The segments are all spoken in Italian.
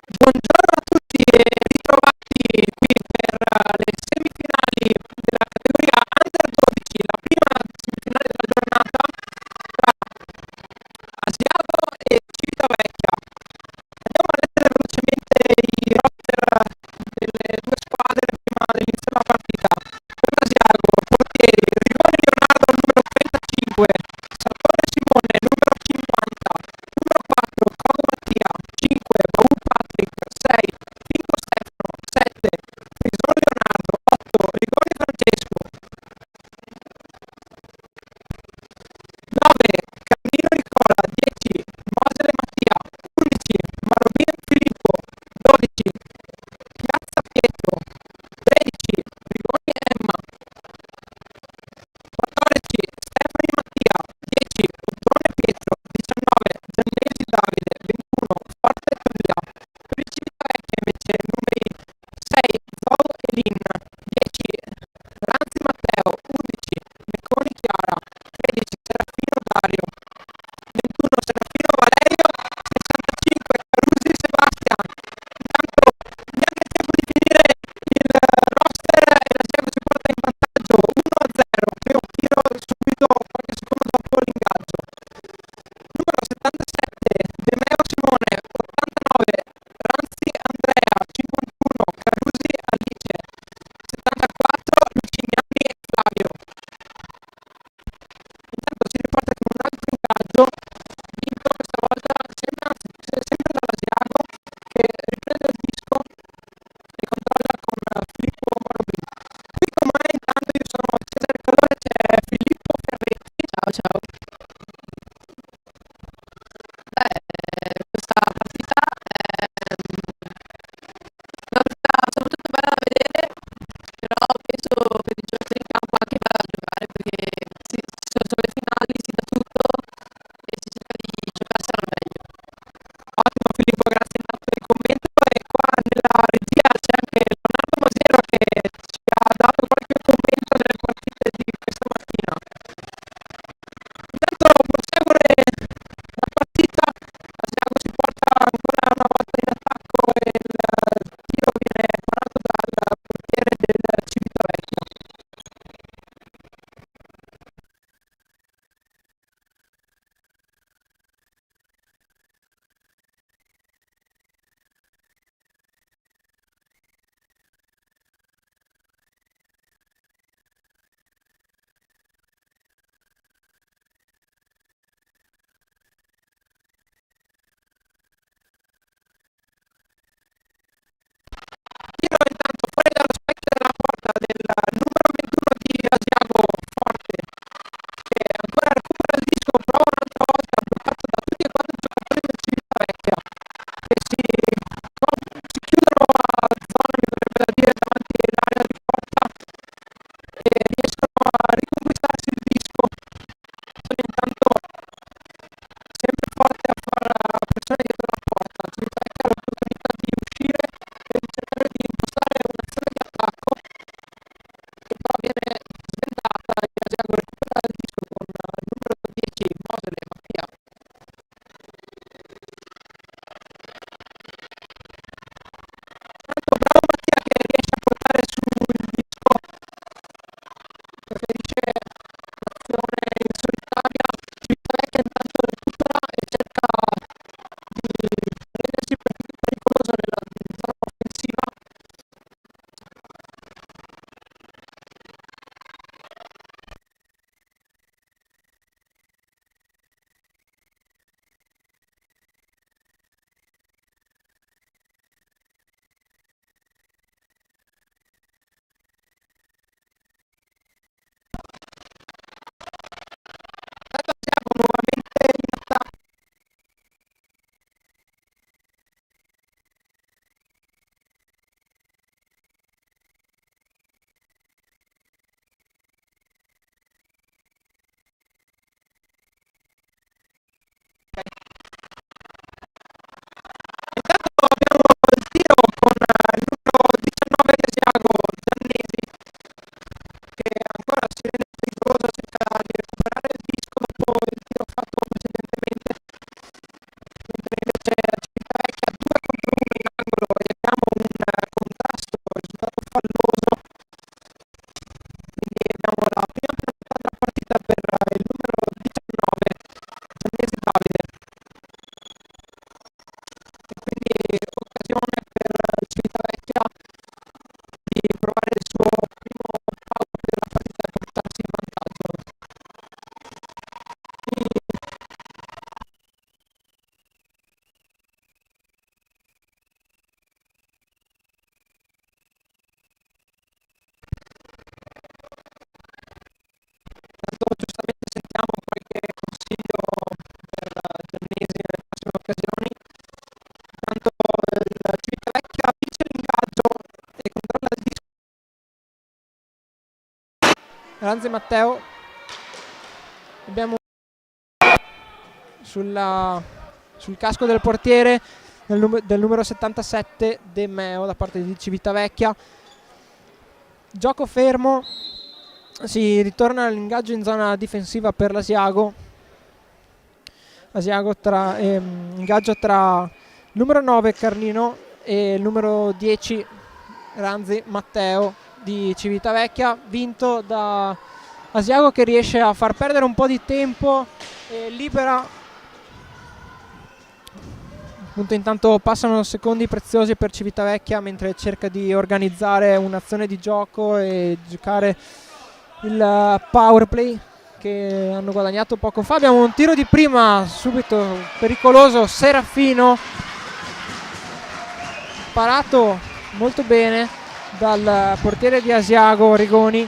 Buongiorno a tutti e ritrovati qui per le semifinali della categoria Under 12, la prima semifinale della giornata tra Asiago e Civitavecchia. Andiamo a leggere velocemente i roster delle due squadre prima dell'inizio della partita. Per l'Asiago, portieri, Rigoni Leonardo numero 35, Sartore Simone numero 50, numero 4 Cogo Mattia, 5 Baù Patrick, 6 Finco Stefano, 7 Frisone Leonardo, 8 Rigoni Francesco, 9 Carnino Nicola, 10 Mosele Mattia, 11 Marobin Filippo, 12 Piazza Pietro, 13 Rigoni Emma, 14 Stefani Mattia, 10 Ottone Pietro, 19 Giannesi Davide, 21 Forte Giulia. Per il Civitavecchia invece numeri 6 Zou Elin, 10 Ranzi Matteo, 11 Mecconi Chiara, 13 Serafino Dario, 21 Serafino Valerio, 65 Carusi Sebastian. Intanto neanche tempo di finire il roster e la Siamo si porta in vantaggio 1-0, primo tiro subito qualche secondo dopo l'ingaggio. Numero 77 Demeo Simone, 89 Ranzi Andrea, 51 Carusi Alice, 74 Lucignani Flavio. Intanto si riporta con un altro ingaggio, vinto questa volta sempre dall'Asiago, che riprende il disco e controlla con Filippo Morobin. Qui con me intanto io sono Cesare Calore, c'è Filippo Ferretti. Ciao, ciao. Questa partita è una partita soprattutto bella da vedere, però penso per i giocatori in campo anche bella da giocare perché sono le finali, si dà tutto e si cerca di giocarsela al meglio. Ottimo Filippo, grazie intanto del commento e qua nella regia c'è anche Leonardo Mosero che ci ha dato qualche commento delle partite di questa mattina. Intanto prosegue la partita, Asiago si porta ancora una volta in attacco e il tiro viene parato dal portiere del Civitavecchia. Ranzi Matteo. Abbiamo sul casco del portiere del numero 77 De Meo da parte di Civitavecchia. Gioco fermo, si ritorna all'ingaggio in zona difensiva per l'Asiago. Ingaggio tra il numero 9 Carnino e il numero 10 Ranzi Matteo di Civitavecchia, vinto da Asiago, che riesce a far perdere un po' di tempo e libera. Appunto, intanto passano secondi preziosi per Civitavecchia mentre cerca di organizzare un'azione di gioco e giocare il power play che hanno guadagnato poco fa. Abbiamo un tiro di prima subito pericoloso, Serafino, parato molto bene dal portiere di Asiago Rigoni.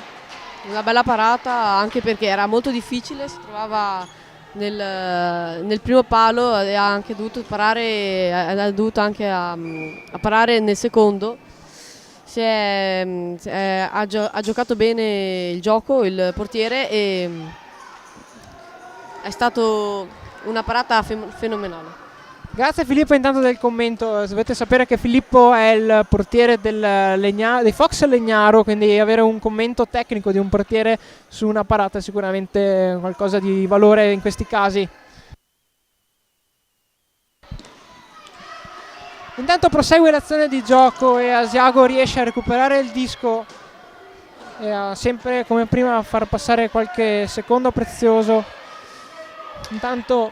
Una bella parata, anche perché era molto difficile, si trovava nel primo palo e ha anche dovuto parare, a parare nel secondo. Ha giocato bene il gioco il portiere e è stato una parata fenomenale. Grazie Filippo intanto del commento. Dovete sapere che Filippo è il portiere dei Fox Legnaro, quindi avere un commento tecnico di un portiere su una parata è sicuramente qualcosa di valore in questi casi. Intanto prosegue l'azione di gioco e Asiago riesce a recuperare il disco e a sempre come prima far passare qualche secondo prezioso. Intanto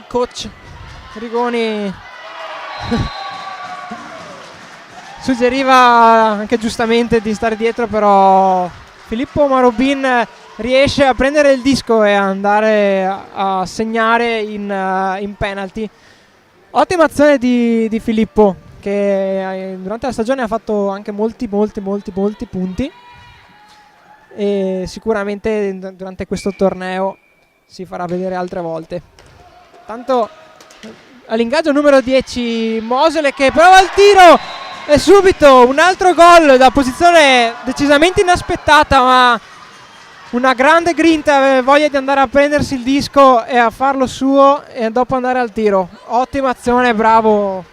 coach Rigoni suggeriva anche giustamente di stare dietro, però Filippo Marobin riesce a prendere il disco e andare a segnare in penalty. Ottima azione di Filippo, che durante la stagione ha fatto anche molti punti e sicuramente durante questo torneo si farà vedere altre volte. Tanto all'ingaggio numero 10 Mosele che prova il tiro e subito un altro gol da posizione decisamente inaspettata, ma una grande grinta, voglia di andare a prendersi il disco e a farlo suo e dopo andare al tiro. Ottima azione, bravo.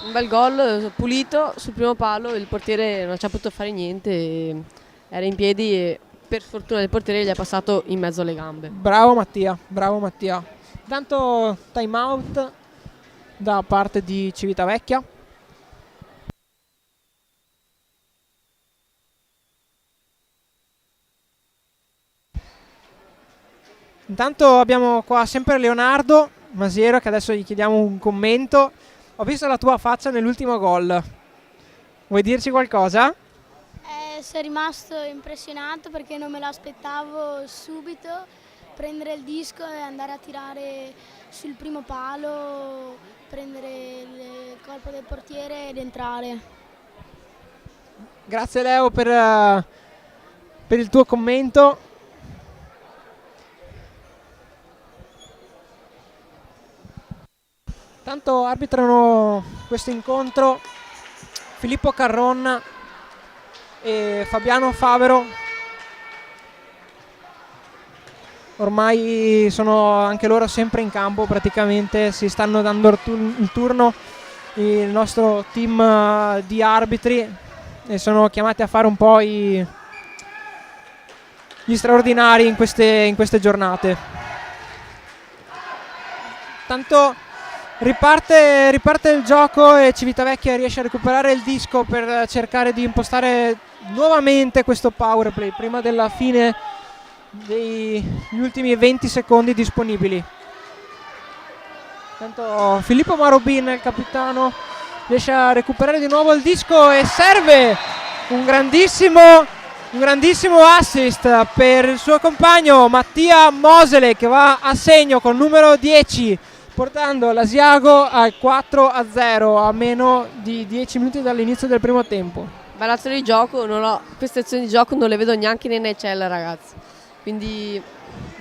Un bel gol pulito sul primo palo, il portiere non ci ha potuto fare niente, era in piedi e per fortuna del portiere gli è passato in mezzo alle gambe. Bravo Mattia, bravo Mattia. Intanto time out da parte di Civitavecchia. Intanto abbiamo qua sempre Leonardo Masiero, che adesso gli chiediamo un commento. Ho visto la tua faccia nell'ultimo gol, vuoi dirci qualcosa? Sono rimasto impressionato perché non me lo aspettavo subito, prendere il disco e andare a tirare sul primo palo, prendere il colpo del portiere ed entrare. Grazie Leo per il tuo commento. Tanto arbitrano questo incontro Filippo Carronna e Fabiano Favero. Ormai sono anche loro sempre in campo, praticamente si stanno dando il turno il nostro team di arbitri e sono chiamati a fare un po' gli straordinari in queste giornate. Tanto riparte il gioco e Civitavecchia riesce a recuperare il disco per cercare di impostare nuovamente questo power play prima della fine degli ultimi 20 secondi disponibili. Tanto Filippo Marobin, il capitano, riesce a recuperare di nuovo il disco e serve un grandissimo assist per il suo compagno Mattia Mosele, che va a segno con numero 10, portando l'Asiago al 4-0 a meno di 10 minuti dall'inizio del primo tempo. Bella azione di gioco, queste azioni di gioco non le vedo neanche in NHL, ragazzi. Quindi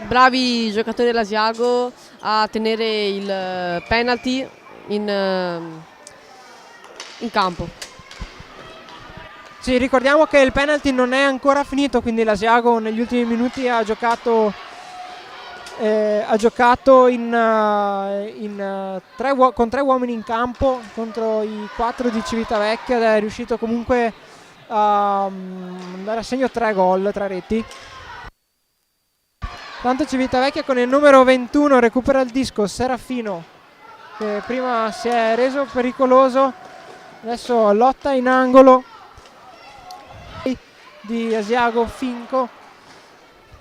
bravi giocatori dell'Asiago a tenere il penalty in campo. Sì, ricordiamo che il penalty non è ancora finito, quindi l'Asiago negli ultimi minuti ha giocato con 3 uomini in campo contro i 4 di Civitavecchia ed è riuscito comunque a andare a segno 3 gol, 3 reti. Tanto Civitavecchia con il numero 21 recupera il disco, Serafino, che prima si è reso pericoloso, adesso lotta in angolo di Asiago Finco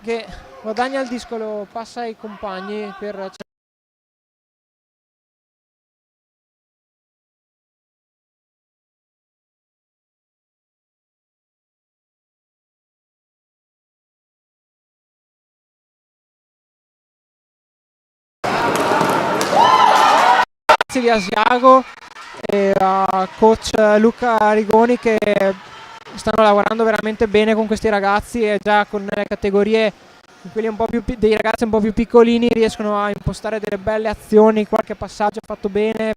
che guadagna il disco, lo passa ai compagni per di Asiago e a coach Luca Rigoni che stanno lavorando veramente bene con questi ragazzi e già con le categorie quelli un po' più dei ragazzi un po' più piccolini riescono a impostare delle belle azioni, qualche passaggio fatto bene.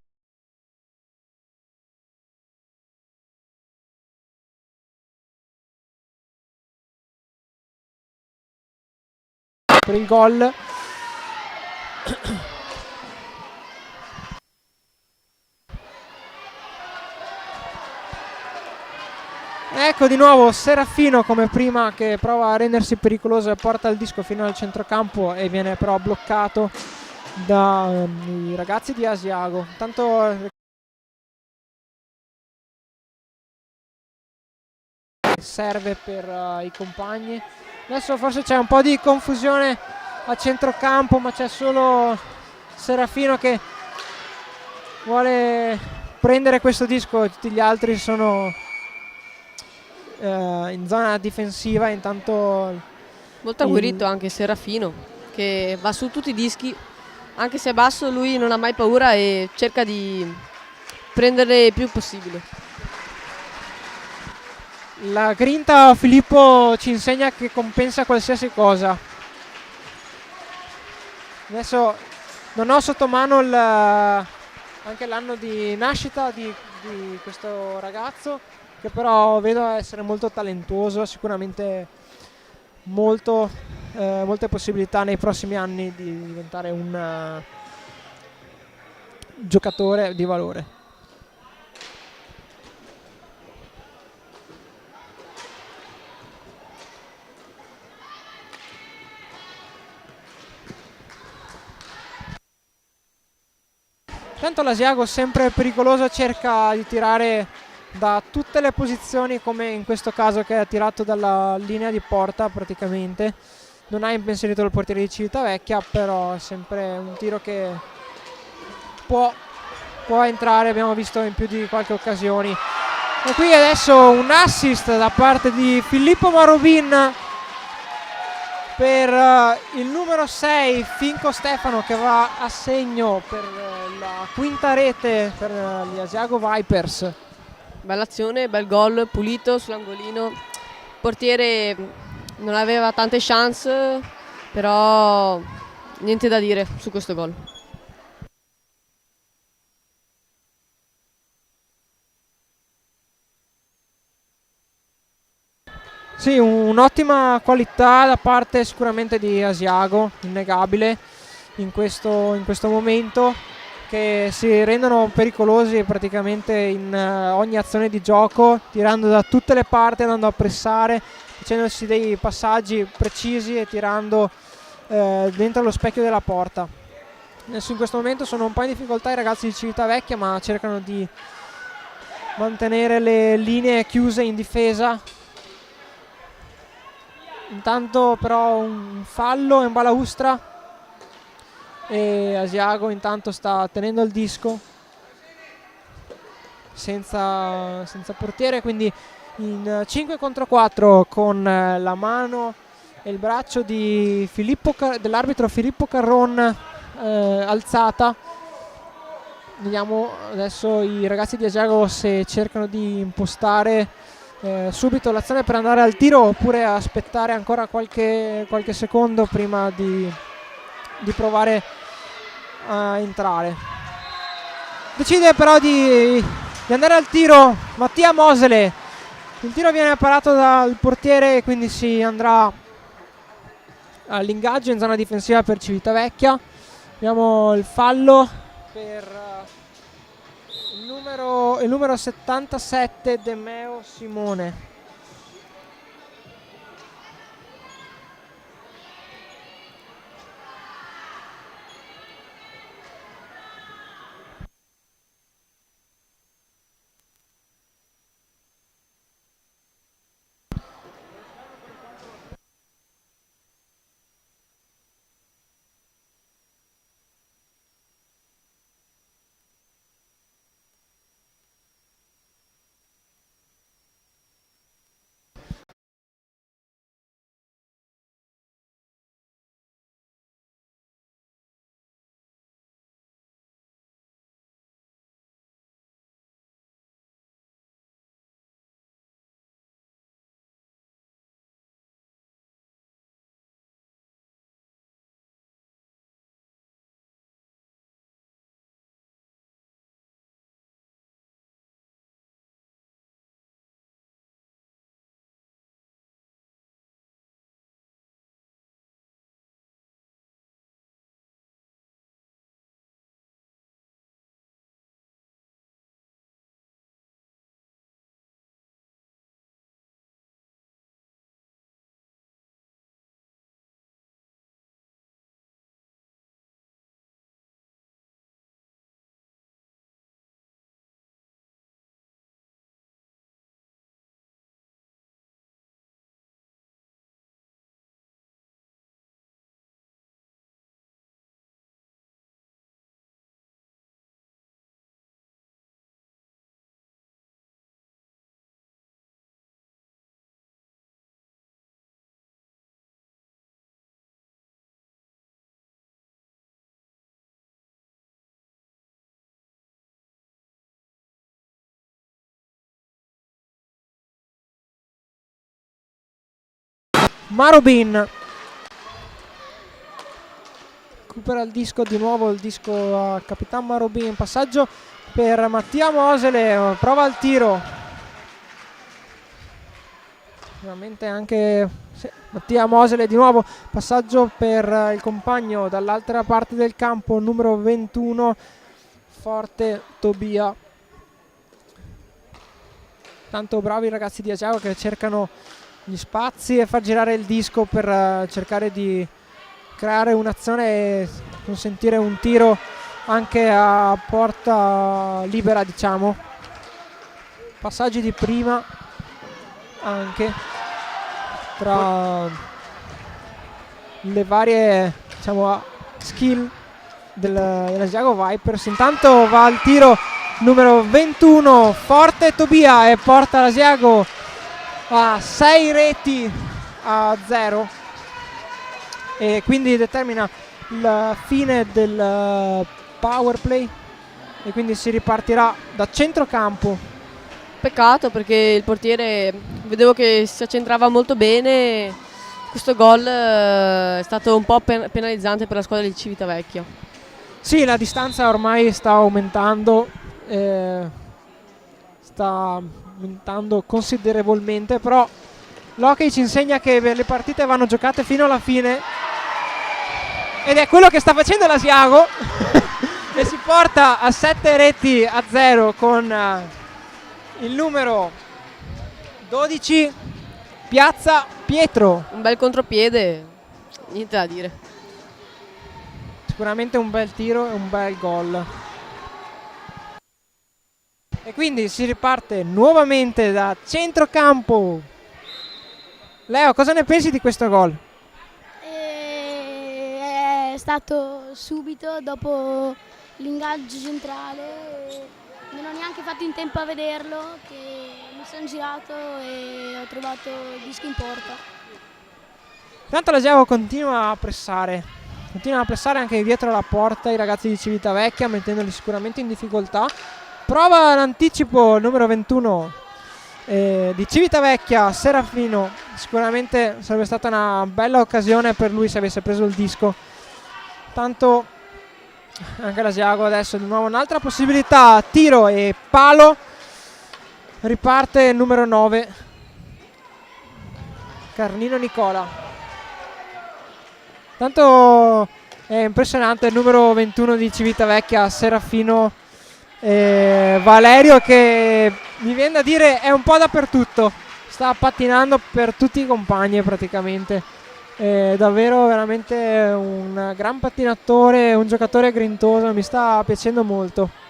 Per il gol ecco di nuovo Serafino come prima che prova a rendersi pericoloso e porta il disco fino al centrocampo e viene però bloccato dai ragazzi di Asiago. Intanto serve per i compagni. Adesso forse c'è un po' di confusione a centrocampo, ma c'è solo Serafino che vuole prendere questo disco, tutti gli altri sono in zona difensiva. Intanto Molto agguerrito anche Serafino, che va su tutti i dischi, anche se è basso lui non ha mai paura e cerca di prendere il più possibile. La grinta Filippo ci insegna che compensa qualsiasi cosa. Adesso non ho sotto mano anche l'anno di nascita di questo ragazzo, che però vedo essere molto talentuoso, sicuramente molte possibilità nei prossimi anni di diventare un giocatore di valore. Tanto l'Asiago sempre pericoloso, cerca di tirare da tutte le posizioni, come in questo caso che ha tirato dalla linea di porta praticamente. Non ha impensierito il portiere di Civitavecchia, però è sempre un tiro che può entrare, abbiamo visto in più di qualche occasione. E qui adesso un assist da parte di Filippo Marubin per il numero 6 Finco Stefano, che va a segno per la quinta rete per gli Asiago Vipers. Bella azione, bel gol, pulito sull'angolino. Il portiere non aveva tante chance, però niente da dire su questo gol. Sì, un'ottima qualità da parte sicuramente di Asiago, innegabile in questo momento, che si rendono pericolosi praticamente in ogni azione di gioco, tirando da tutte le parti, andando a pressare, facendosi dei passaggi precisi e tirando dentro lo specchio della porta. Adesso in questo momento sono un po' in difficoltà i ragazzi di Civitavecchia, ma cercano di mantenere le linee chiuse in difesa. Intanto però un fallo in balaustra e Asiago intanto sta tenendo il disco senza portiere, quindi in 5 contro 4 con la mano e il braccio di dell'arbitro Filippo Carron alzata. Vediamo adesso i ragazzi di Asiago se cercano di impostare subito l'azione per andare al tiro oppure aspettare ancora qualche secondo prima di provare a entrare. Decide però di andare al tiro Mattia Mosele, Il tiro viene parato dal portiere e quindi si andrà all'ingaggio in zona difensiva per Civitavecchia. Abbiamo il fallo per il numero 77 Demeo Simone. Marubin recupera il disco, di nuovo il disco a Capitan Marubin, passaggio per Mattia Mosele, prova il tiro, veramente anche Mattia Mosele, di nuovo passaggio per il compagno dall'altra parte del campo, numero 21 Forte Tobia. Tanto bravi i ragazzi di Asiago che cercano gli spazi e far girare il disco per cercare di creare un'azione e consentire un tiro anche a porta libera, diciamo. Passaggi di prima anche tra le varie, diciamo, skill dell'Asiago Vipers. Intanto va al tiro numero 21 Forte Tobia e porta l'Asiago a 6 reti a 0 e quindi determina la fine del power play e quindi si ripartirà da centrocampo. Peccato perché il portiere vedevo che si accentrava molto bene. Questo gol è stato un po' penalizzante per la squadra di Civitavecchia. Sì, la distanza ormai sta aumentando considerevolmente, però l'hockey ci insegna che le partite vanno giocate fino alla fine ed è quello che sta facendo l'Asiago e si porta a 7 reti a 0 con il numero 12 Piazza Pietro. Un bel contropiede, niente da dire. Sicuramente un bel tiro e un bel gol. E quindi si riparte nuovamente da centrocampo. Leo, cosa ne pensi di questo gol? È stato subito dopo l'ingaggio centrale, non ho neanche fatto in tempo a vederlo, che mi sono girato e ho trovato il disco in porta. Intanto l'Asiago continua a pressare anche dietro la porta i ragazzi di Civitavecchia, mettendoli sicuramente in difficoltà. Prova l'anticipo numero 21 di Civitavecchia, Serafino. Sicuramente sarebbe stata una bella occasione per lui se avesse preso il disco. Tanto anche l'Asiago adesso di nuovo un'altra possibilità, tiro e palo. Riparte il numero 9 Carnino Nicola. Tanto è impressionante il numero 21 di Civitavecchia, Serafino Valerio, che mi viene da dire è un po' dappertutto, sta pattinando per tutti i compagni praticamente. È davvero veramente un gran pattinatore, un giocatore grintoso, mi sta piacendo molto.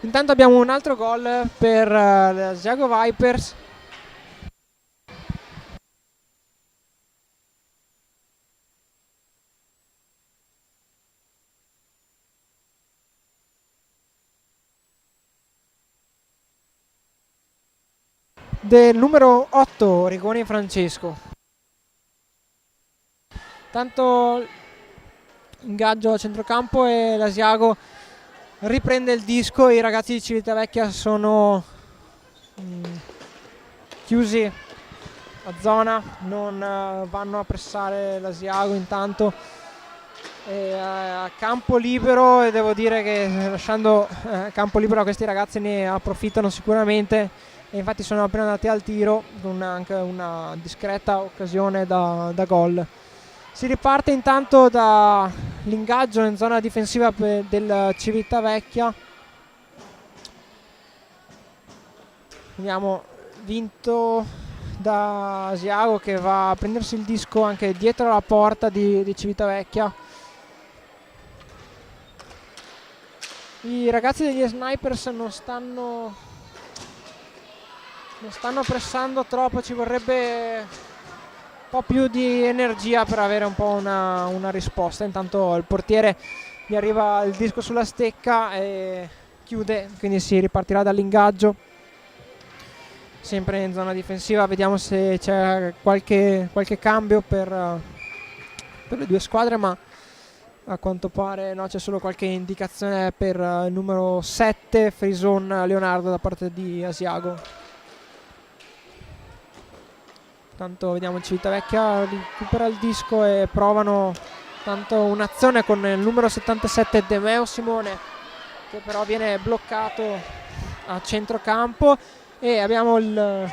Intanto abbiamo un altro gol per l'Asiago Vipers. Del numero 8 Rigoni Francesco. Tanto ingaggio a centrocampo e l'Asiago riprende il disco. I ragazzi di Civitavecchia sono chiusi a zona, non vanno a pressare l'Asiago intanto a campo libero, e devo dire che lasciando campo libero a questi ragazzi ne approfittano sicuramente, e infatti sono appena andati al tiro con anche una discreta occasione da gol. Si riparte intanto dall'ingaggio in zona difensiva del Civitavecchia. Abbiamo vinto da Asiago, che va a prendersi il disco anche dietro la porta di Civitavecchia. I ragazzi degli Snipers non stanno pressando troppo, ci vorrebbe un po' più di energia per avere un po' una risposta. Intanto il portiere gli arriva il disco sulla stecca e chiude, quindi si ripartirà dall'ingaggio sempre in zona difensiva. Vediamo se c'è qualche cambio per le due squadre, ma a quanto pare no, c'è solo qualche indicazione per il numero 7 Frison Leonardo da parte di Asiago. Tanto vediamo Civitavecchia recupera il disco e provano tanto un'azione con il numero 77 Demeo Simone, che però viene bloccato a centrocampo, e abbiamo un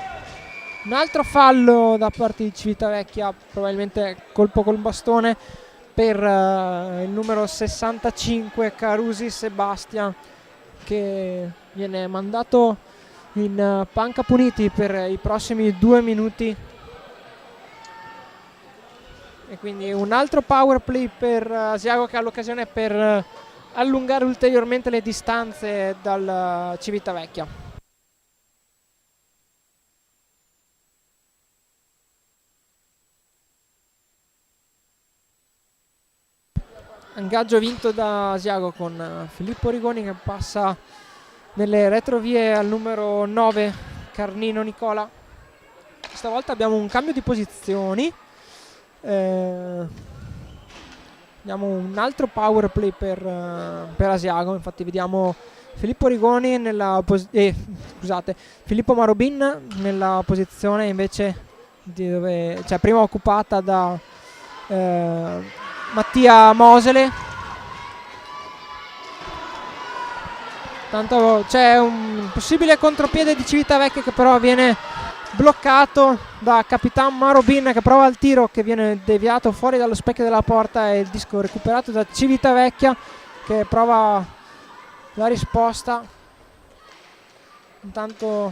altro fallo da parte di Civitavecchia, probabilmente colpo col bastone per il numero 65 Carusi Sebastian, che viene mandato in panca puniti per i prossimi 2 minuti. E quindi un altro power play per Asiago, che ha l'occasione per allungare ulteriormente le distanze dal Civitavecchia. Ingaggio vinto da Asiago con Filippo Rigoni, che passa nelle retrovie al numero 9 Carnino Nicola. Stavolta abbiamo un cambio di posizioni. Abbiamo un altro power play per Asiago. Infatti vediamo Filippo Rigoni Filippo Marobin nella posizione invece dove, cioè, prima occupata da Mattia Mosele. Tanto c'è un possibile contropiede di Civitavecchia, che però viene bloccato da Capitan Marobin, che prova il tiro, che viene deviato fuori dallo specchio della porta, e il disco recuperato da Civitavecchia, che prova la risposta. Intanto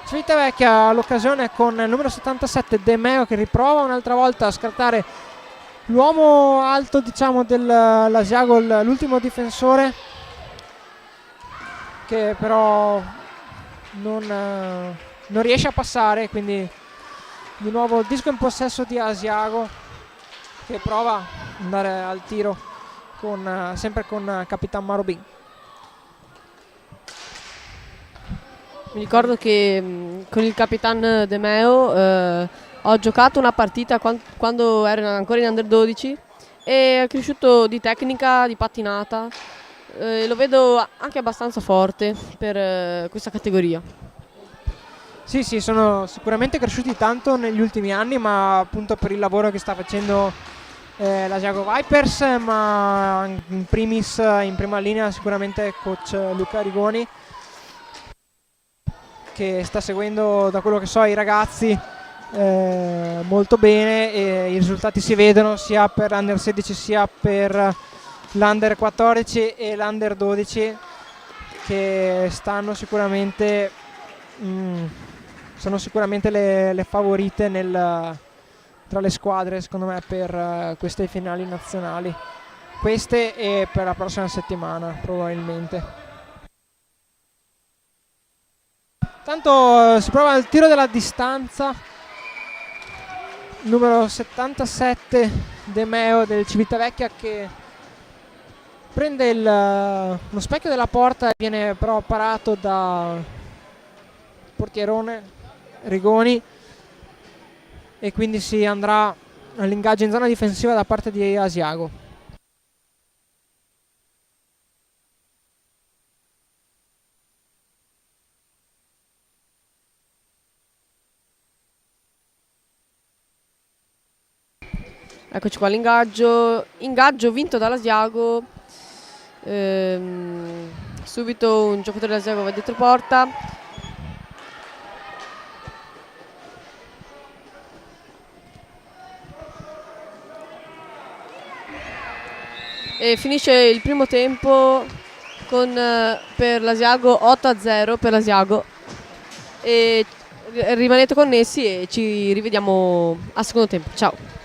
Civitavecchia ha l'occasione con il numero 77 Demeo, che riprova un'altra volta a scartare l'uomo alto, diciamo, dell'Asiago, l'ultimo difensore, che però non riesce a passare. Quindi di nuovo il disco in possesso di Asiago, che prova ad andare al tiro sempre con Capitan Marobin. Mi ricordo che con il Capitan Demeo ho giocato una partita quando ero ancora in Under 12, e è cresciuto di tecnica, di pattinata. Lo vedo anche abbastanza forte per questa categoria. Sì, sono sicuramente cresciuti tanto negli ultimi anni, ma appunto per il lavoro che sta facendo l'Asiago Vipers, ma in primis in prima linea sicuramente coach Luca Rigoni, che sta seguendo, da quello che so, i ragazzi molto bene, e i risultati si vedono sia per l'Under 16 sia per l'Under 14 e l'Under 12, che stanno sicuramente sono sicuramente le favorite tra le squadre, secondo me, per queste finali nazionali, queste e per la prossima settimana probabilmente. Tanto si prova il tiro della distanza, numero 77 De Meo del Civitavecchia, che prende lo specchio della porta e viene però parato da portierone Rigoni, e quindi si andrà all'ingaggio in zona difensiva da parte di Asiago. Eccoci qua ingaggio vinto dall'Asiago. Subito un giocatore dell'Asiago va dietro porta. E finisce il primo tempo per l'Asiago 8-0 per l'Asiago. E rimanete connessi e ci rivediamo al secondo tempo. Ciao.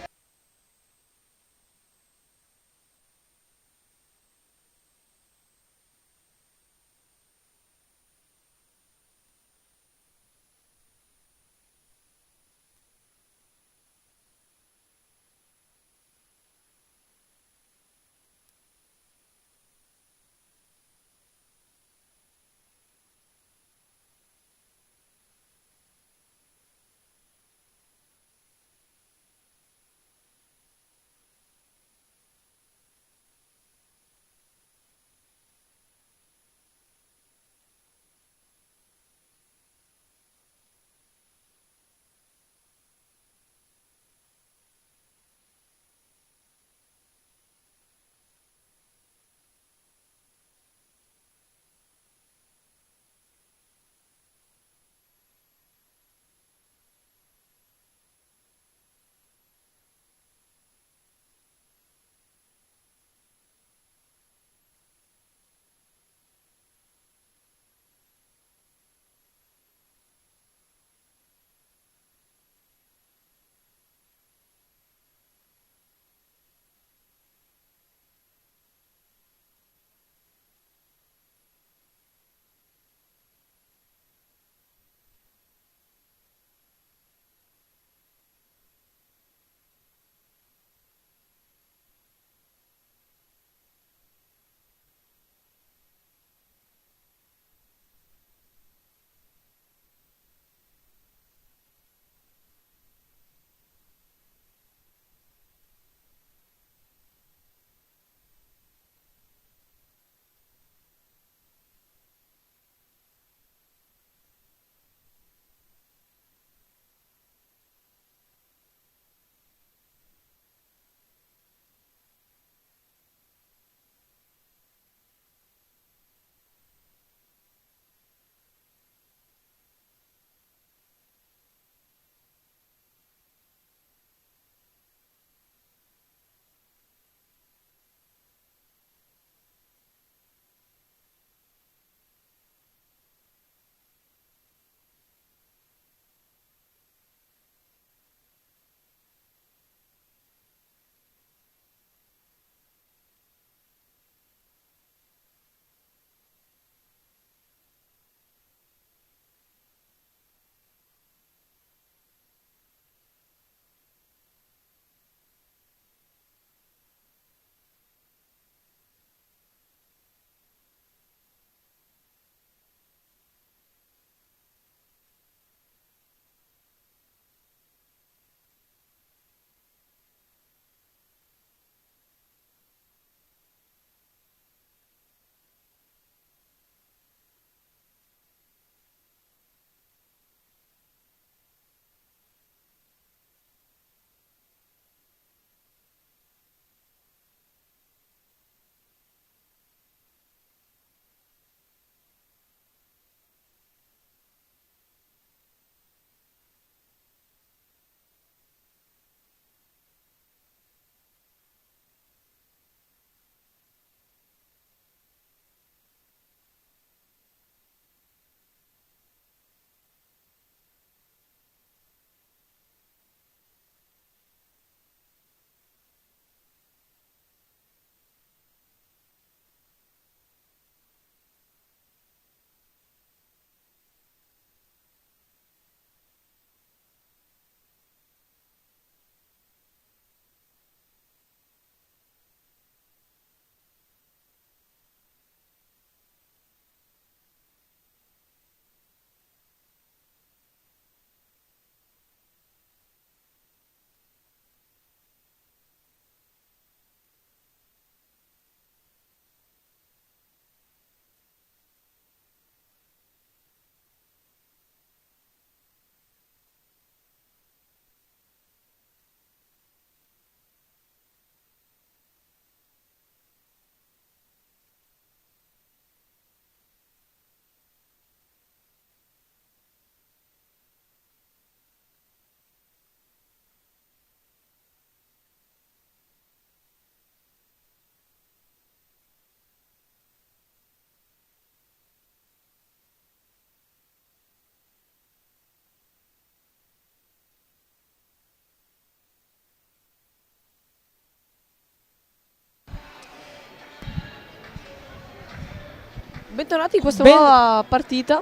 Bentornati in questa nuova partita.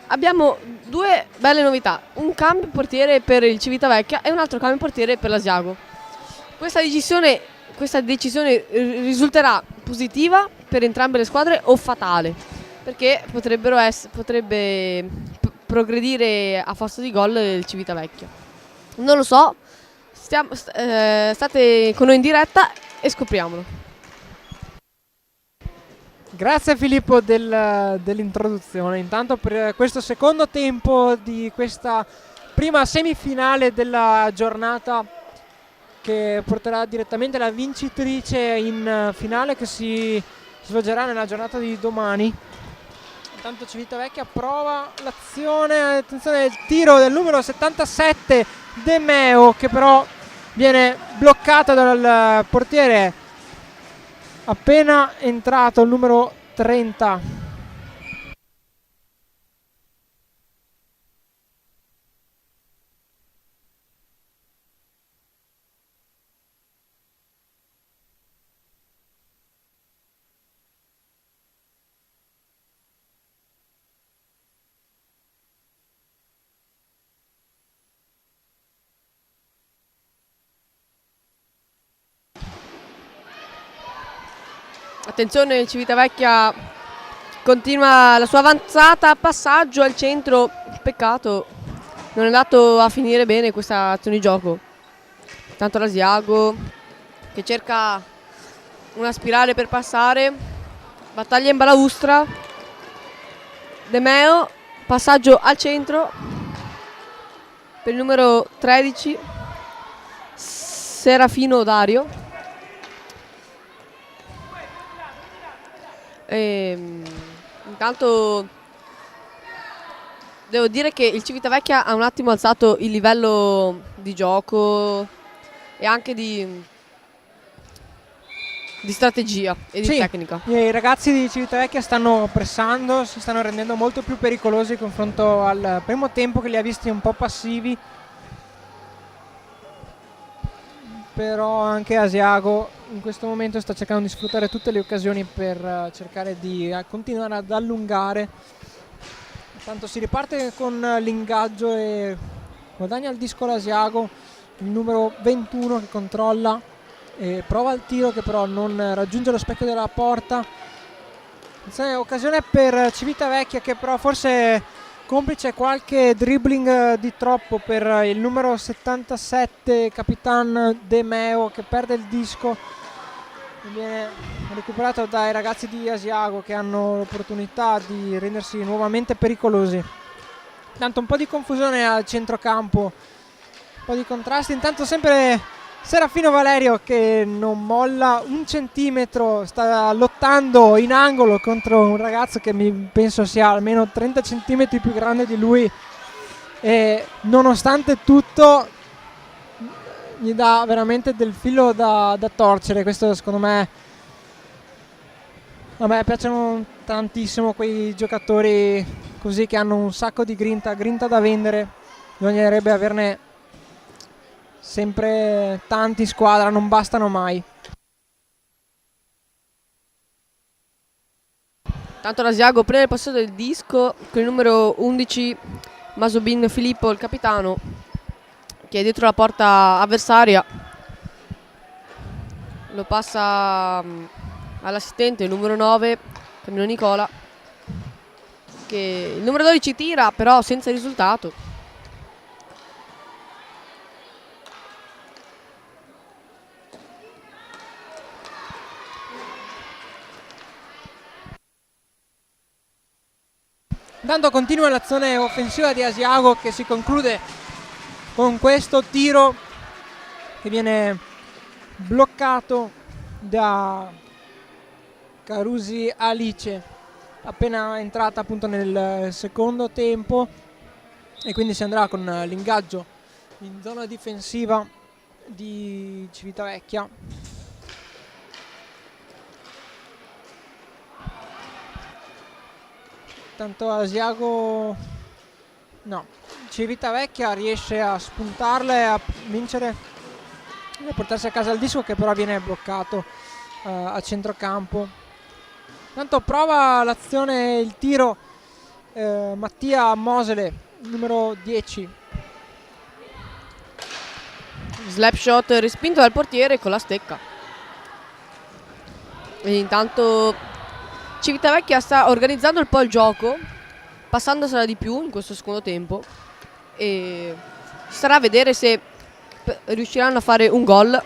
Abbiamo due belle novità, un cambio portiere per il Civitavecchia e un altro cambio portiere per l'Asiago. Questa decisione risulterà positiva per entrambe le squadre o fatale, perché potrebbe progredire a forza di gol il Civitavecchia. Non lo so, state con noi in diretta e scopriamolo. Grazie Filippo dell'introduzione. Intanto per questo secondo tempo di questa prima semifinale della giornata, che porterà direttamente la vincitrice in finale, che si svolgerà nella giornata di domani. Intanto Civitavecchia prova l'azione, attenzione il tiro del numero 77 De Meo, che però viene bloccato dal portiere appena entrato, il numero 30. Attenzione, il Civitavecchia continua la sua avanzata, passaggio al centro, peccato, non è andato a finire bene questa azione di gioco. Tanto l'Asiago che cerca una spirale per passare, battaglia in balaustra, De Meo, passaggio al centro per il numero 13 Serafino Dario. Intanto devo dire che il Civitavecchia ha un attimo alzato il livello di gioco e anche di strategia e di tecnica. I ragazzi di Civitavecchia stanno pressando, si stanno rendendo molto più pericolosi in confronto al primo tempo, che li ha visti un po' passivi. Però anche Asiago in questo momento sta cercando di sfruttare tutte le occasioni per cercare di continuare ad allungare. Intanto si riparte con l'ingaggio e guadagna il disco l'Asiago, il numero 21 che controlla e prova il tiro, che però non raggiunge lo specchio della porta. Occasione per Civitavecchia, che però forse complice qualche dribbling di troppo per il numero 77 Capitan De Meo, che perde il disco, viene recuperato dai ragazzi di Asiago, che hanno l'opportunità di rendersi nuovamente pericolosi. Intanto un po' di confusione al centrocampo, un po' di contrasti. Intanto sempre Serafino Valerio, che non molla un centimetro, sta lottando in angolo contro un ragazzo che penso sia almeno 30 centimetri più grande di lui, e nonostante tutto gli dà veramente del filo da torcere. Questo secondo me, a me piacciono tantissimo quei giocatori così, che hanno un sacco di grinta da vendere. Bisognerebbe averne sempre tanti in squadra, non bastano mai. Tanto l'Asiago prende il possesso del disco con il numero 11 Masobin Filippo, il capitano, che è dietro la porta avversaria. Lo passa all'assistente, il numero 9 Camino Nicola, che il numero 12 tira, però senza risultato. Intanto continua l'azione offensiva di Asiago, che si conclude con questo tiro che viene bloccato da Carusi Alice, appena entrata appunto nel secondo tempo, e quindi si andrà con l'ingaggio in zona difensiva di Civitavecchia. Tanto Asiago no, Civitavecchia riesce a spuntarla e a vincere e a portarsi a casa il disco, che però viene bloccato a centrocampo. Intanto prova l'azione, il tiro Mattia Mosele, numero 10. Slap shot respinto dal portiere con la stecca. E intanto Civitavecchia sta organizzando un po' il gioco, passandosela di più in questo secondo tempo, e starà a vedere se riusciranno a fare un gol.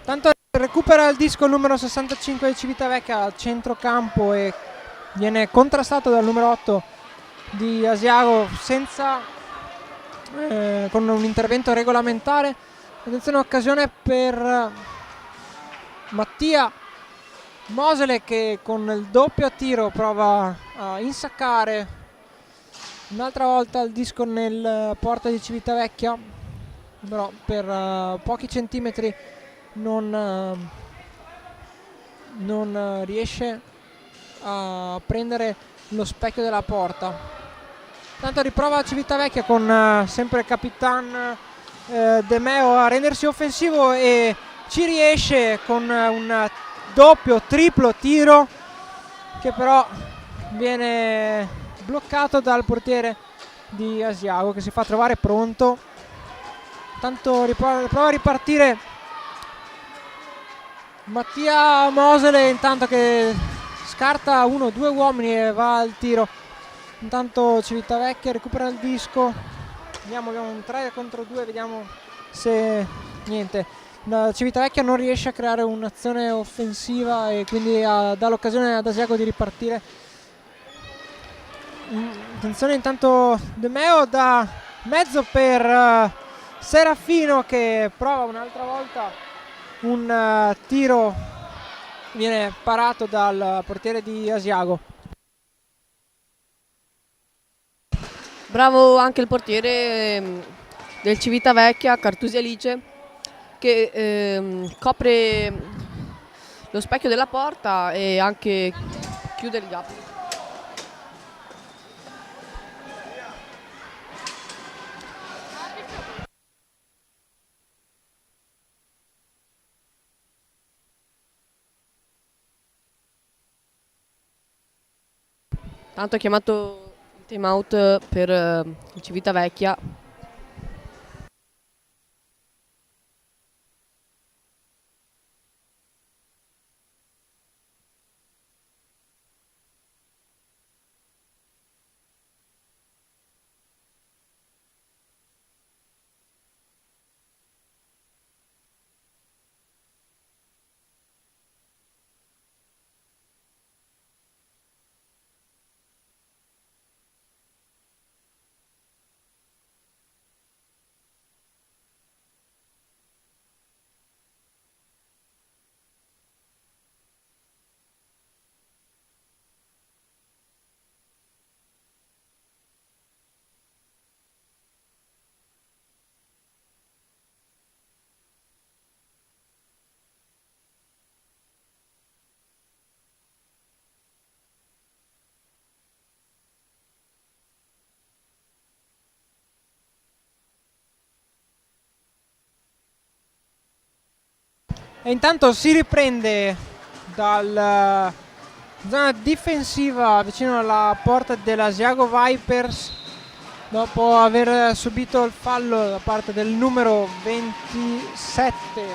Tanto recupera il disco il numero 65 di Civitavecchia a centrocampo e viene contrastato dal numero 8 di Asiago con un intervento regolamentare. Attenzione, occasione per Mattia Mosele, che con il doppio tiro prova a insaccare un'altra volta il disco nel porta di Civitavecchia, però per pochi centimetri non riesce a prendere lo specchio della porta. Tanto riprova Civitavecchia con sempre Capitan De Meo a rendersi offensivo e ci riesce con un doppio triplo tiro che però viene bloccato dal portiere di Asiago, che si fa trovare pronto. Tanto prova a ripartire Mattia Mosele, intanto che scarta due uomini e va al tiro. Intanto Civitavecchia recupera il disco. Abbiamo un 3 contro 2, vediamo se niente. Civitavecchia non riesce a creare un'azione offensiva e quindi dà l'occasione ad Asiago di ripartire. Attenzione, intanto De Meo da mezzo per Serafino, che prova un'altra volta un tiro, viene parato dal portiere di Asiago. Bravo anche il portiere del Civitavecchia, Cartusi Alice, che copre lo specchio della porta e anche chiude il gap. Tanto ha chiamato il time out per il Civitavecchia. E intanto si riprende dalla zona difensiva vicino alla porta dell'Asiago Vipers dopo aver subito il fallo da parte del numero 27.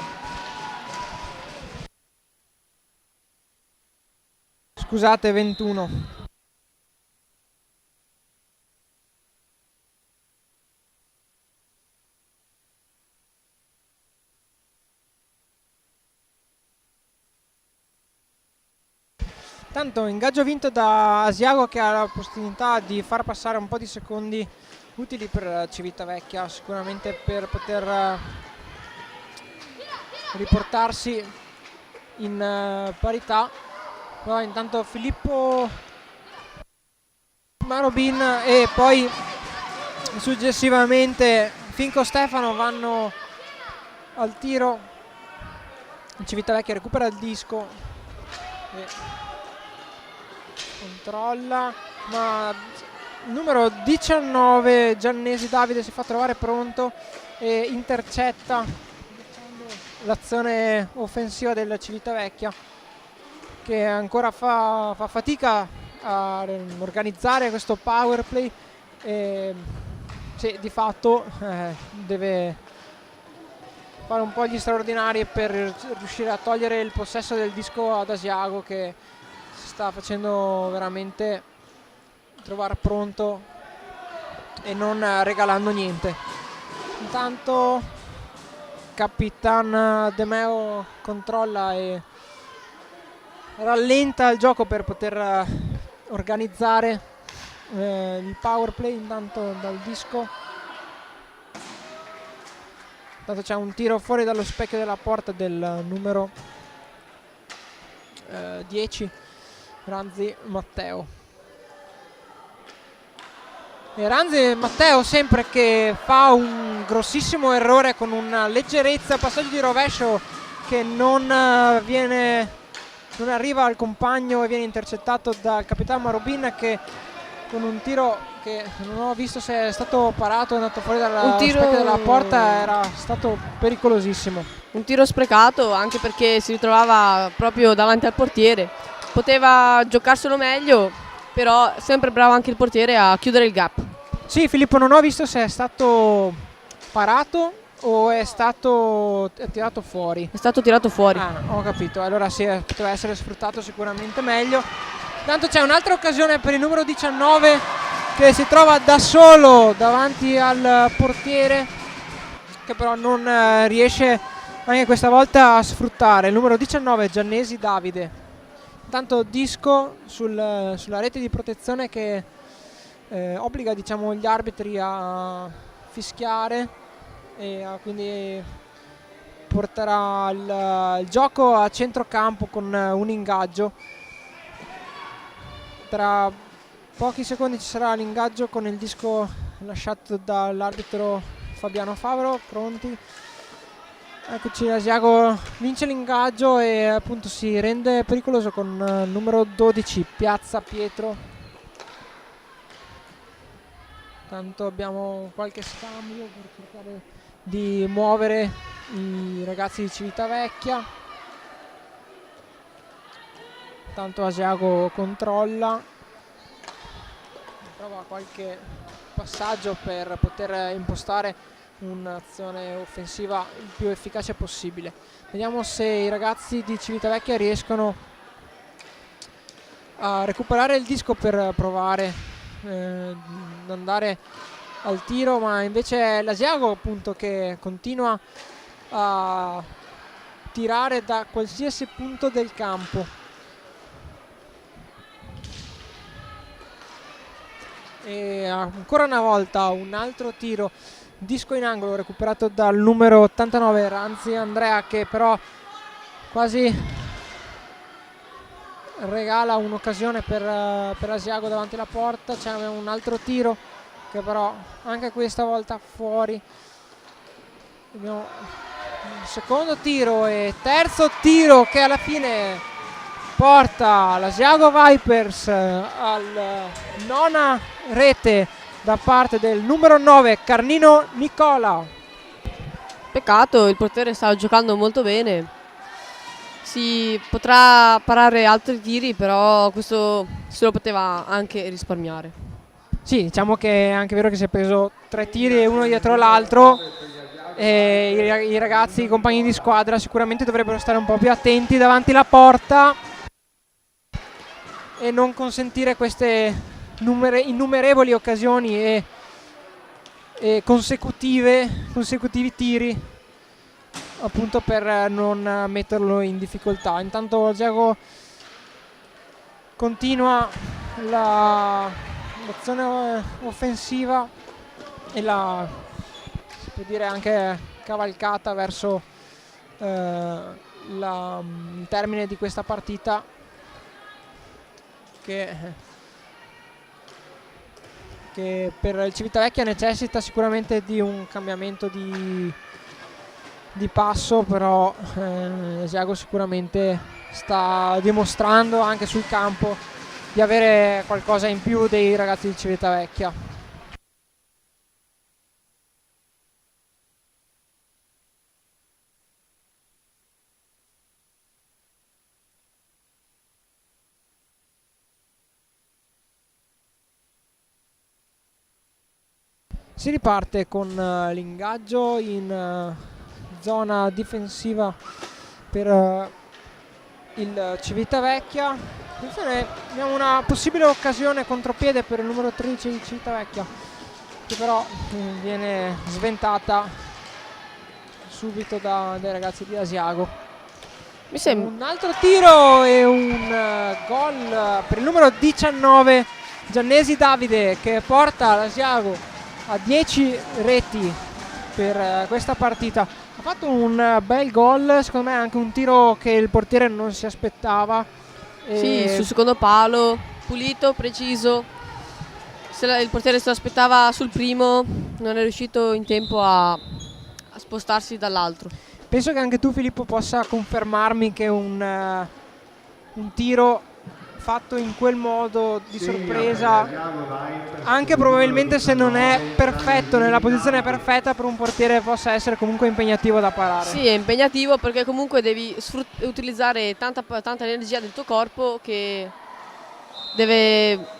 Scusate, 21. Tanto ingaggio vinto da Asiago, che ha la possibilità di far passare un po' di secondi utili per Civitavecchia, sicuramente per poter riportarsi in parità. Però intanto Filippo Marobin e poi successivamente Finco Stefano vanno al tiro. Civitavecchia recupera il disco e controlla, ma numero 19 Giannesi Davide si fa trovare pronto e intercetta l'azione offensiva del Civitavecchia, che ancora fa fatica a organizzare questo power play e sì, di fatto deve fare un po' gli straordinari per riuscire a togliere il possesso del disco ad Asiago, che si sta facendo veramente trovare pronto e non regalando niente. Intanto Capitan De Meo controlla e rallenta il gioco per poter organizzare il power play. Intanto dal disco, intanto c'è un tiro fuori dallo specchio della porta del numero 10 Ranzi Matteo. E Ranzi Matteo sempre che fa un grossissimo errore con una leggerezza, passaggio di rovescio che non arriva al compagno e viene intercettato dal capitano Marubin, che con un tiro che non ho visto se è stato parato, è andato fuori dal specchio della porta, era stato pericolosissimo. Un tiro sprecato anche perché si ritrovava proprio davanti al portiere, poteva giocarselo meglio, però sempre bravo anche il portiere a chiudere il gap. Sì, Filippo, non ho visto se è stato parato o è stato tirato fuori. È stato tirato fuori. Ah, ho capito, allora sì, poteva essere sfruttato sicuramente meglio. Intanto c'è un'altra occasione per il numero 19 che si trova da solo davanti al portiere, che però non riesce anche questa volta a sfruttare. Il numero 19 Giannesi Davide. Intanto disco sulla rete di protezione che obbliga, diciamo, gli arbitri a fischiare e quindi porterà il gioco a centrocampo con un ingaggio. Tra pochi secondi ci sarà l'ingaggio con il disco lasciato dall'arbitro Fabiano Favro. Pronti? Eccoci, Asiago vince l'ingaggio e appunto si rende pericoloso con il numero 12 Piazza Pietro. Tanto abbiamo qualche scambio per cercare di muovere i ragazzi di Civitavecchia. Tanto Asiago controlla, prova qualche passaggio per poter impostare un'azione offensiva il più efficace possibile. Vediamo se i ragazzi di Civitavecchia riescono a recuperare il disco per provare ad andare al tiro, ma invece è l'Asiago appunto che continua a tirare da qualsiasi punto del campo. E ancora una volta un altro tiro, disco in angolo recuperato dal numero 89 Ranzi Andrea, che però quasi regala un'occasione per Asiago davanti alla porta. C'è un altro tiro che però anche questa volta fuori. Abbiamo un secondo tiro e terzo tiro che alla fine porta l'Asiago Vipers al nona rete da parte del numero 9 Carnino Nicola. Peccato, il portiere stava giocando molto bene. Si potrà parare altri tiri, però questo se lo poteva anche risparmiare. Sì, diciamo che è anche vero che si è preso 3 tiri e uno dietro l'altro, e i ragazzi, i compagni di squadra sicuramente dovrebbero stare un po' più attenti davanti alla porta e non consentire queste innumerevoli occasioni e consecutivi tiri, appunto per non metterlo in difficoltà. Intanto Asiago continua l'azione offensiva e si può dire anche cavalcata verso il termine di questa partita, che per il Civitavecchia necessita sicuramente di un cambiamento di passo, però Asiago sicuramente sta dimostrando anche sul campo di avere qualcosa in più dei ragazzi di Civitavecchia. Si riparte con l'ingaggio in zona difensiva per il Civitavecchia. Attenzione, abbiamo una possibile occasione contropiede per il numero 13 di Civitavecchia, che però viene sventata subito dai ragazzi di Asiago. Mi sembra Un altro tiro e un gol per il numero 19 Giannesi Davide, che porta l'Asiago a 10 reti per questa partita. Ha fatto un bel gol, secondo me anche un tiro che il portiere non si aspettava. sì, sul secondo palo, pulito, preciso. Il portiere se lo aspettava sul primo, non è riuscito in tempo a spostarsi dall'altro. Penso che anche tu, Filippo, possa confermarmi che un tiro fatto in quel modo di sorpresa, anche probabilmente se non è perfetto, nella posizione perfetta, per un portiere possa essere comunque impegnativo da parare. Sì, è impegnativo perché comunque devi utilizzare tanta energia del tuo corpo, che deve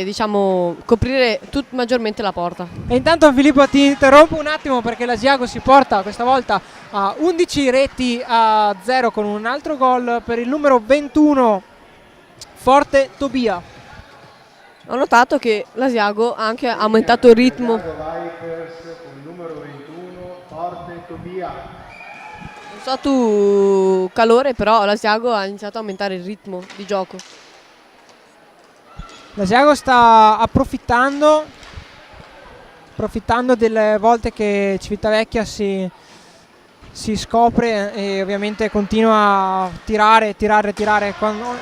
diciamo coprire maggiormente la porta. E intanto, Filippo, ti interrompo un attimo perché l'Asiago si porta questa volta a 11 reti a 0 con un altro gol per il numero 21 Forte Tobia. Ho notato che l'Asiago ha anche aumentato il ritmo. Non so tu, Calore, però l'Asiago ha iniziato a aumentare il ritmo di gioco. L'Asiago sta approfittando delle volte che Civitavecchia si scopre e ovviamente continua a tirare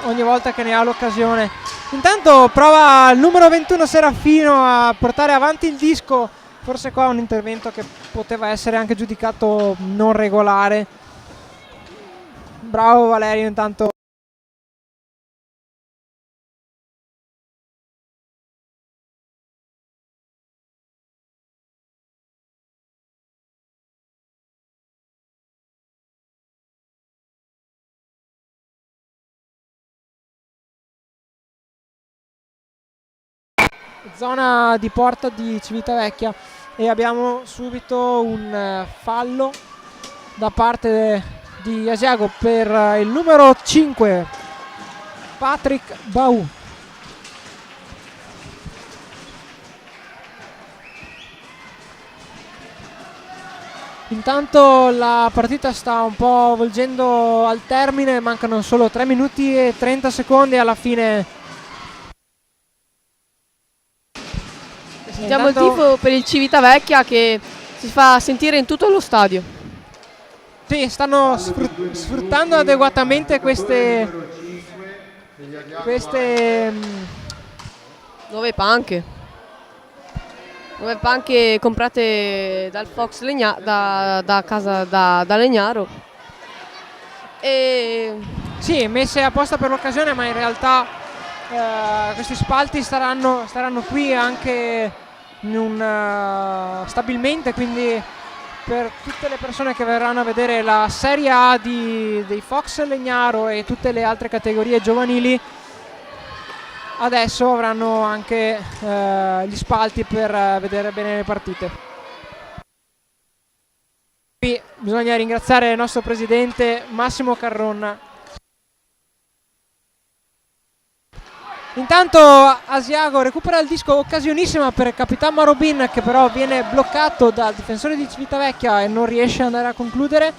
ogni volta che ne ha l'occasione. Intanto prova il numero 21 Serafino a portare avanti il disco, forse qua un intervento che poteva essere anche giudicato non regolare. Bravo Valerio intanto. Zona di porta di Civitavecchia e abbiamo subito un fallo da parte di Asiago per il numero 5 Patrick Bau. Intanto la partita sta un po' volgendo al termine, mancano solo 3 minuti e 30 secondi alla fine. Sentiamo il tifo per il Civitavecchia che si fa sentire in tutto lo stadio. Sì, stanno sfruttando adeguatamente queste nuove panche comprate dal Fox da casa da Legnaro. E sì, messe apposta per l'occasione, ma in realtà questi spalti staranno qui anche stabilmente, quindi per tutte le persone che verranno a vedere la Serie A dei Fox Legnaro e tutte le altre categorie giovanili, adesso avranno anche gli spalti per vedere bene le partite. Qui bisogna ringraziare il nostro presidente Massimo Carronna. Intanto Asiago recupera il disco, occasionissima per Capitan Marobin, che però viene bloccato dal difensore di Civitavecchia e non riesce ad andare a concludere.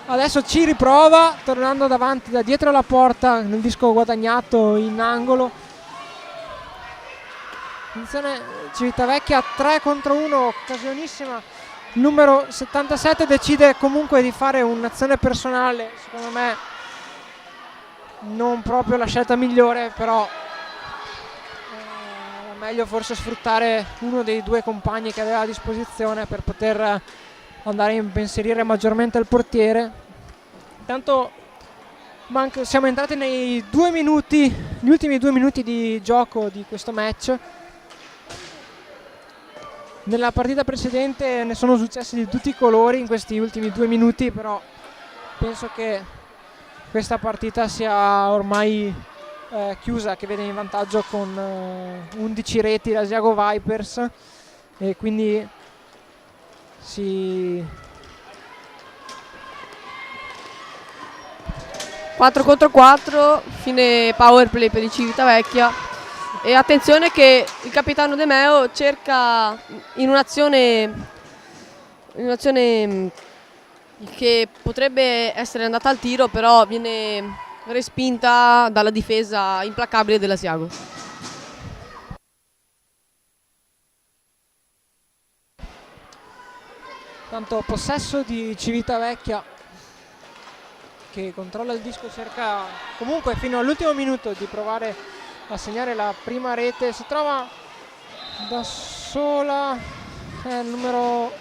Adesso ci riprova, tornando davanti da dietro la porta nel disco guadagnato in angolo. Attenzione, Civitavecchia 3 contro 1, occasionissima. Il numero 77 decide comunque di fare un'azione personale, secondo me non proprio la scelta migliore, però meglio forse sfruttare uno dei due compagni che aveva a disposizione per poter andare a impensierire maggiormente il portiere. Intanto siamo entrati nei 2 minuti gli ultimi 2 minuti di gioco di questo match. Nella partita precedente ne sono successi di tutti i colori in questi ultimi 2 minuti, però penso che questa partita sia ormai chiusa, che vede in vantaggio con 11 reti l'Asiago Vipers, e quindi si 4 contro 4, fine power play per il Civitavecchia. E attenzione che il capitano De Meo cerca in un'azione che potrebbe essere andata al tiro, però viene respinta dalla difesa implacabile dell'Asiago. tanto possesso di Civitavecchia, che controlla il disco, cerca comunque fino all'ultimo minuto di provare a segnare la prima rete. Si trova da sola il numero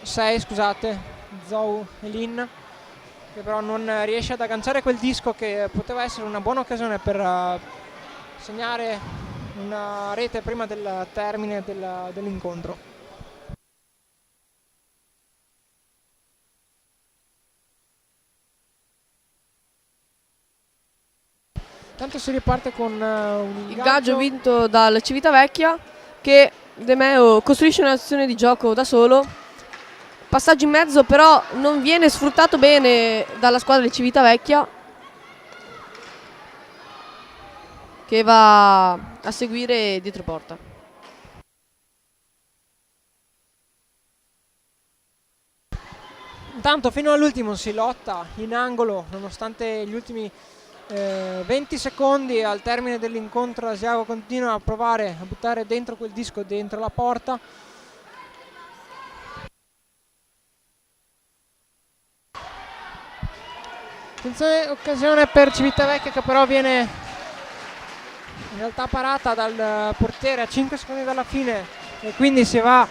6, scusate, Zhou Elin, che però non riesce ad agganciare quel disco che poteva essere una buona occasione per segnare una rete prima del termine dell'incontro. Tanto si riparte con un Ingaggio vinto dal Civitavecchia, che De Meo costruisce un'azione di gioco da solo. Passaggio in mezzo, però non viene sfruttato bene dalla squadra del Civitavecchia, che va a seguire dietro porta. Intanto fino all'ultimo si lotta in angolo, nonostante gli ultimi 20 secondi al termine dell'incontro. Asiago continua a provare a buttare dentro quel disco, dentro la porta. Attenzione, occasione per Civitavecchia, che però viene in realtà parata dal portiere a 5 secondi dalla fine, e quindi si va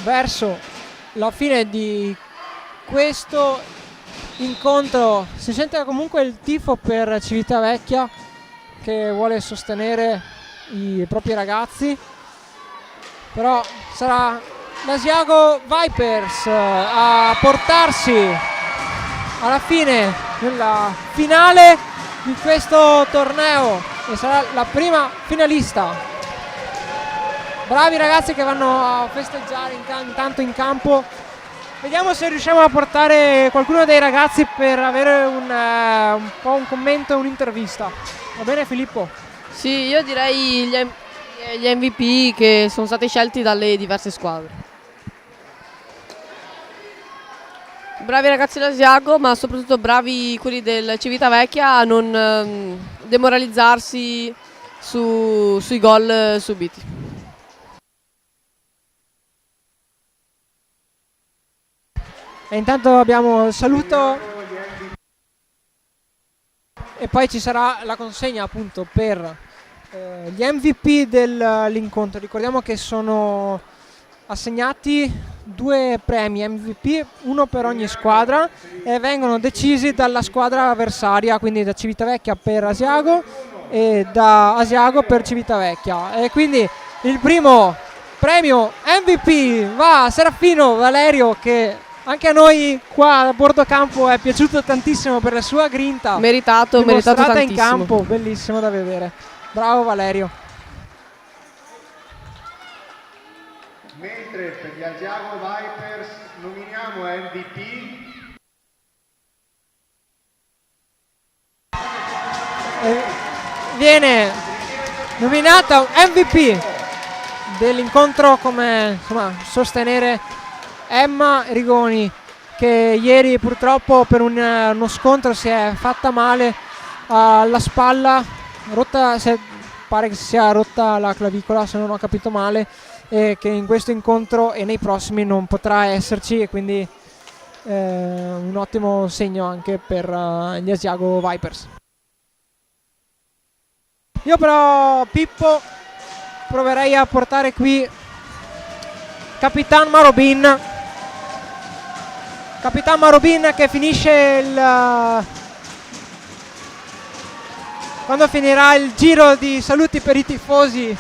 verso la fine di questo incontro. Si sente comunque il tifo per Civitavecchia, che vuole sostenere i propri ragazzi, però sarà l'Asiago Vipers a portarsi alla fine nella finale di questo torneo, e sarà la prima finalista. Bravi ragazzi che vanno a festeggiare intanto in campo. Vediamo se riusciamo a portare qualcuno dei ragazzi per avere un po' un commento e un'intervista. Va bene Filippo? Sì, io direi gli MVP che sono stati scelti dalle diverse squadre. Bravi ragazzi dell'Asiago, ma soprattutto bravi quelli del Civitavecchia a non demoralizzarsi sui gol subiti. E intanto abbiamo il saluto e poi ci sarà la consegna appunto per gli MVP dell'incontro. Ricordiamo che sono assegnati 2 premi MVP, uno per ogni squadra, e vengono decisi dalla squadra avversaria, quindi da Civitavecchia per Asiago e da Asiago per Civitavecchia. E quindi il primo premio MVP va a Serafino Valerio, che anche a noi qua a bordo campo è piaciuto tantissimo per la sua grinta Meritato dimostrata in tantissimo. campo, bellissimo da vedere. Bravo Valerio. Mentre per gli Asiago Vipers nominiamo MVP viene nominato MVP dell'incontro come sostenere Emma Rigoni, che ieri purtroppo per uno scontro si è fatta male alla spalla, pare che si sia rotta la clavicola se non ho capito male, e che in questo incontro e nei prossimi non potrà esserci, e quindi un ottimo segno anche per gli Asiago Vipers. Io però, Pippo, proverei a portare qui Capitan Marobin, Capitan Marubin che finisce quando finirà il giro di saluti per i tifosi.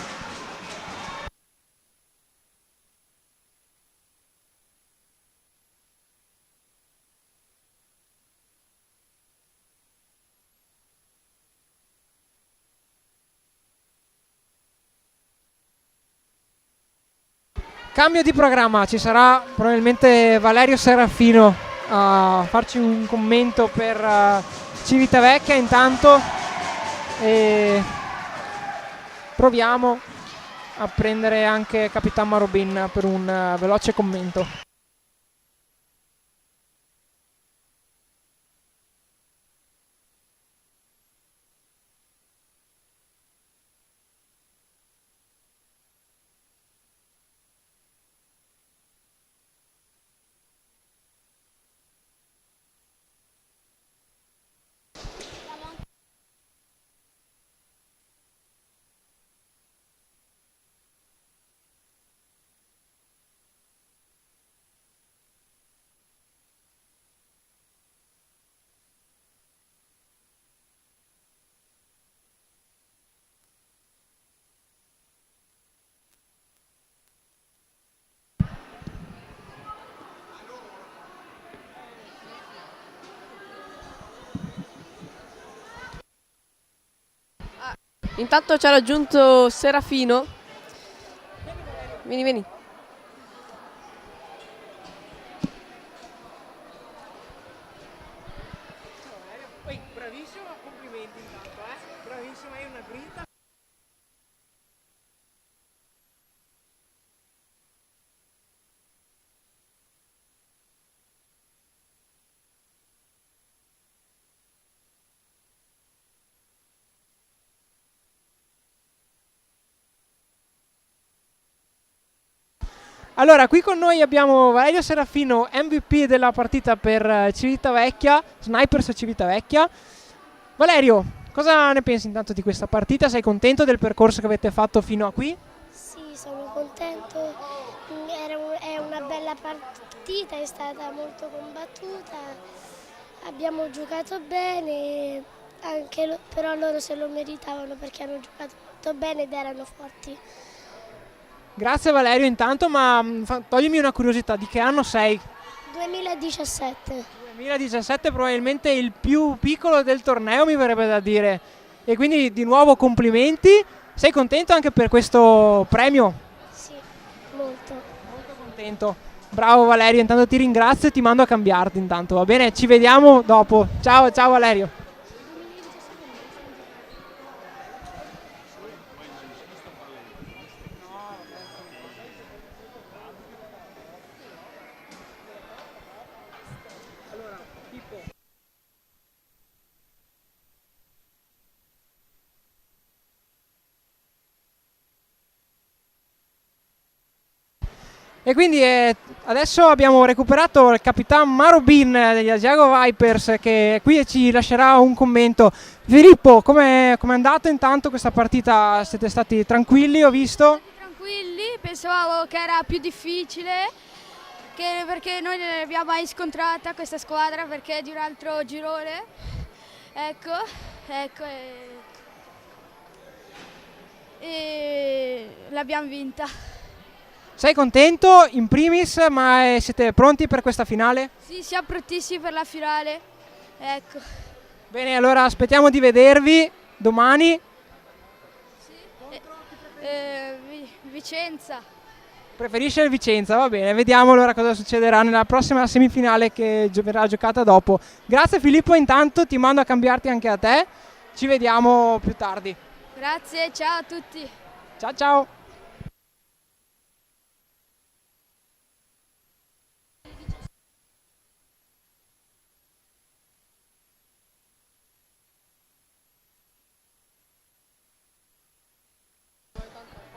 Cambio di programma, ci sarà probabilmente Valerio Serafino a farci un commento per Civitavecchia intanto, e proviamo a prendere anche Capitan Marubin per un veloce commento. Intanto ci ha raggiunto Serafino. Vieni, vieni. Bravissimo, complimenti intanto, bravissima, hai una grinta. Allora, qui con noi abbiamo Valerio Serafino, MVP della partita per Civitavecchia, Snipers Civitavecchia. Valerio, cosa ne pensi intanto di questa partita? Sei contento del percorso che avete fatto fino a qui? Sì, sono contento, è una bella partita, è stata molto combattuta, abbiamo giocato bene, però loro se lo meritavano perché hanno giocato molto bene ed erano forti. Grazie Valerio intanto, ma toglimi una curiosità, di che anno sei? 2017. 2017, probabilmente il più piccolo del torneo, mi verrebbe da dire, e quindi di nuovo complimenti. Sei contento anche per questo premio? Sì, molto. Molto contento. Bravo Valerio, intanto ti ringrazio e ti mando a cambiarti intanto, va bene? Ci vediamo dopo. Ciao, ciao Valerio. E quindi adesso abbiamo recuperato il Capitan Marubin degli Asiago Vipers che è qui e ci lascerà un commento. Filippo, com'è andato intanto questa partita? Siete stati tranquilli, ho visto? Tranquilli, pensavo che era più difficile perché noi non l'abbiamo mai scontrata questa squadra perché è di un altro girone. Ecco e l'abbiamo vinta. Sei contento in primis, ma siete pronti per questa finale? Sì, siamo prontissimi per la finale. Ecco. Bene, allora aspettiamo di vedervi domani. Sì. Vicenza. Preferisce il Vicenza, va bene, vediamo allora cosa succederà nella prossima semifinale che verrà giocata dopo. Grazie Filippo, intanto ti mando a cambiarti anche a te, ci vediamo più tardi. Grazie, ciao a tutti. Ciao ciao.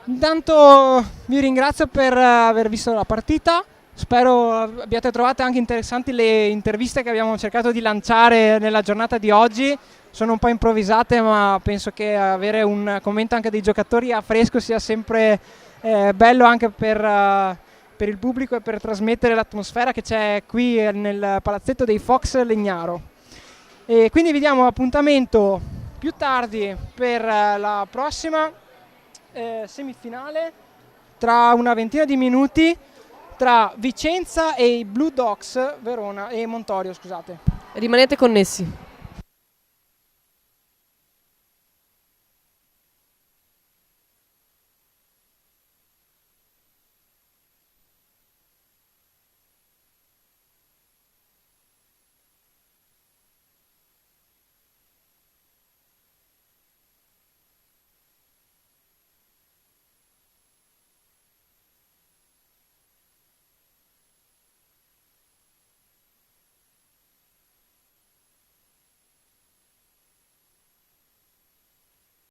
Intanto vi ringrazio per aver visto la partita, spero abbiate trovato anche interessanti le interviste che abbiamo cercato di lanciare nella giornata di oggi. Sono un po' improvvisate, ma penso che avere un commento anche dei giocatori a fresco sia sempre bello anche per per il pubblico e per trasmettere l'atmosfera che c'è qui nel palazzetto dei Fox Legnaro. E quindi vi diamo appuntamento più tardi per la prossima semifinale tra una ventina di minuti tra Vicenza e i Blue Dogs Verona e Montorio, scusate. Rimanete connessi.